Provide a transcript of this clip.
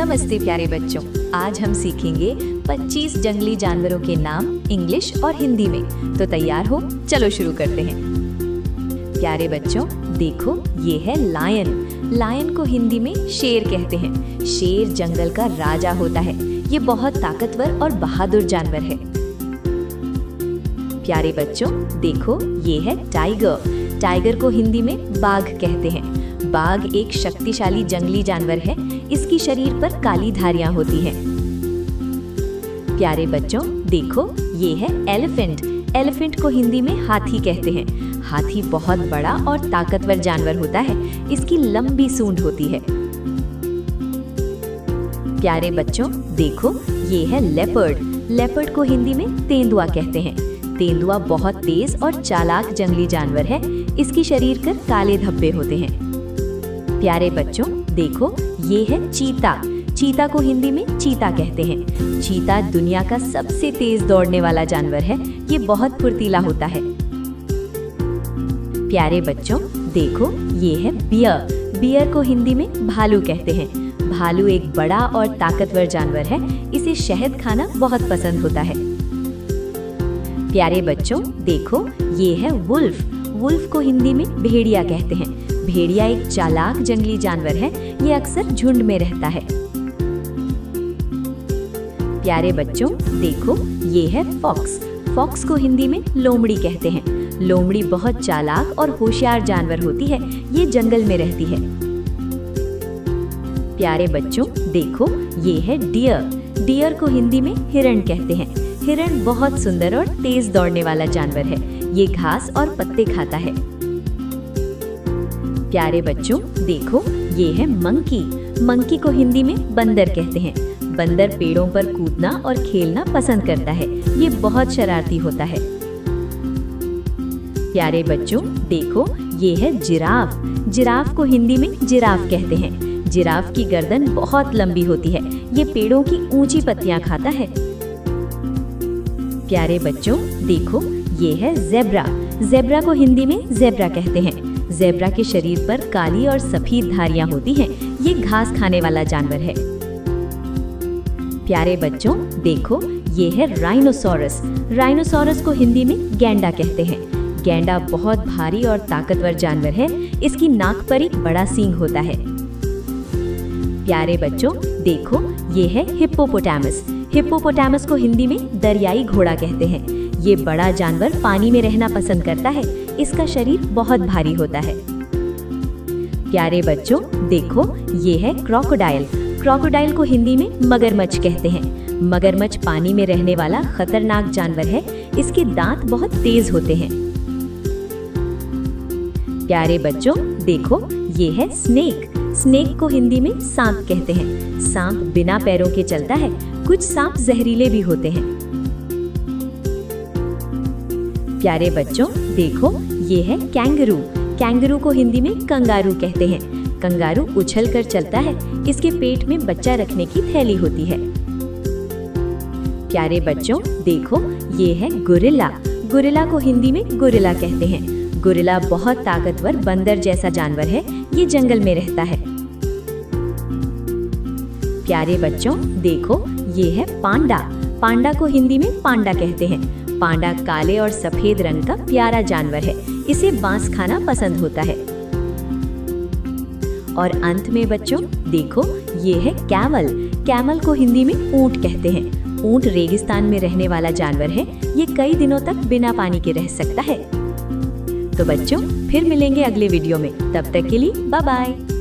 नमस्ते प्यारे बच्चों, आज हम सीखेंगे 25 जंगली जानवरों के नाम इंग्लिश और हिंदी में। तो तैयार हो? चलो शुरू करते हैं। प्यारे बच्चों, देखो ये है लायन। लायन को हिंदी में शेर कहते हैं। शेर जंगल का राजा होता है। ये बहुत ताकतवर और बहादुर जानवर है। प्यारे बच्चों, देखो ये है टाइगर। टाइगर को हिंदी में बाघ कहते हैं। बाघ एक शक्तिशाली जंगली जानवर है। इसकी शरीर पर काली धारियां होती हैं। प्यारे बच्चों, देखो ये है एलिफेंट। एलिफेंट को हिंदी में हाथी कहते हैं। हाथी बहुत बड़ा और ताकतवर जानवर होता है। इसकी लंबी सूंड होती है। प्यारे बच्चों, देखो ये है लेपर्ड। लेपर्ड को हिंदी में तेंदुआ कहते हैं। तेंदुआ बहुत तेज और चालाक जंगली जानवर है। इसकी शरीर पर काले धब्बे होते हैं। प्यारे बच्चों, देखो ये है चीता। चीता को हिंदी में चीता कहते हैं। चीता दुनिया का सबसे तेज दौड़ने वाला जानवर है। ये बहुत फुर्तीला होता है। प्यारे बच्चों, देखो ये है बियर। बियर को हिंदी में भालू कहते हैं। भालू एक बड़ा और ताकतवर जानवर है। इसे शहद खाना बहुत पसंद होता है। प्यारे बच्चों, देखो ये है वुल्फ। वुल्फ को हिंदी में भेड़िया कहते हैं। भेड़िया एक चालाक जंगली जानवर है। ये अक्सर झुंड में रहता है। प्यारे बच्चों, देखो ये है फॉक्स। फॉक्स को हिंदी में लोमड़ी कहते हैं। लोमड़ी बहुत चालाक और होशियार जानवर होती है। ये जंगल में रहती है। प्यारे बच्चों, देखो ये है डियर। डियर को हिंदी में हिरण कहते हैं। हिरण बहुत सुंदर और तेज दौड़ने वाला जानवर है। ये घास और पत्ते खाता है। प्यारे बच्चों, देखो ये है मंकी। मंकी को हिंदी में बंदर कहते हैं। बंदर पेड़ों पर कूदना और खेलना पसंद करता है। ये बहुत शरारती होता है। प्यारे बच्चों, देखो ये है जिराफ। जिराफ को हिंदी में जिराफ कहते हैं। जिराफ की गर्दन बहुत लंबी होती है। ये पेड़ों की ऊंची पत्तियां खाता है। प्यारे बच्चों, देखो ये है जेब्रा। जेब्रा को हिंदी में जेब्रा कहते हैं। जेब्रा के शरीर पर काली और सफेद धारियां होती हैं। ये घास खाने वाला जानवर है। प्यारे बच्चों, देखो ये है राइनोसोरस। राइनोसोरस को हिंदी में गैंडा कहते हैं। गैंडा बहुत भारी और ताकतवर जानवर है। इसकी नाक पर एक बड़ा सींग होता है। प्यारे बच्चों, देखो ये है हिप्पोपोटामस। हिप्पोपोटामस को हिंदी में दरियाई घोड़ा कहते हैं। ये बड़ा जानवर पानी में रहना पसंद करता है। इसका शरीर बहुत भारी होता है। प्यारे बच्चों, देखो ये है क्रोकोडाइल। क्रोकोडाइल को हिंदी में मगरमच्छ कहते हैं। मगरमच्छ पानी में रहने वाला खतरनाक जानवर है। इसके दांत बहुत तेज होते हैं। प्यारे बच्चों, देखो ये है स्नेक। स्नेक को हिंदी में सांप कहते हैं। सांप बिना पैरों के चलता है। कुछ सांप जहरीले भी होते हैं। प्यारे बच्चों, देखो ये है कैंगरू। कैंगरू को हिंदी में कंगारू कहते हैं। कंगारू उछल कर चलता है। इसके पेट में बच्चा रखने की थैली होती है। प्यारे बच्चों, देखो ये है गोरिल्ला। गोरिल्ला को हिंदी में गोरिल्ला कहते हैं। गोरिल्ला बहुत ताकतवर बंदर जैसा जानवर है। ये जंगल में रहता है। प्यारे बच्चों, देखो ये है पांडा। पांडा को हिंदी में पांडा कहते हैं। पांडा काले और सफेद रंग का प्यारा जानवर है। इसे बांस खाना पसंद होता है। और अंत में बच्चों, देखो ये है कैमल। कैमल को हिंदी में ऊंट कहते हैं। ऊंट रेगिस्तान में रहने वाला जानवर है। ये कई दिनों तक बिना पानी के रह सकता है। तो बच्चों, फिर मिलेंगे अगले वीडियो में। तब तक के लिए बाय बाय।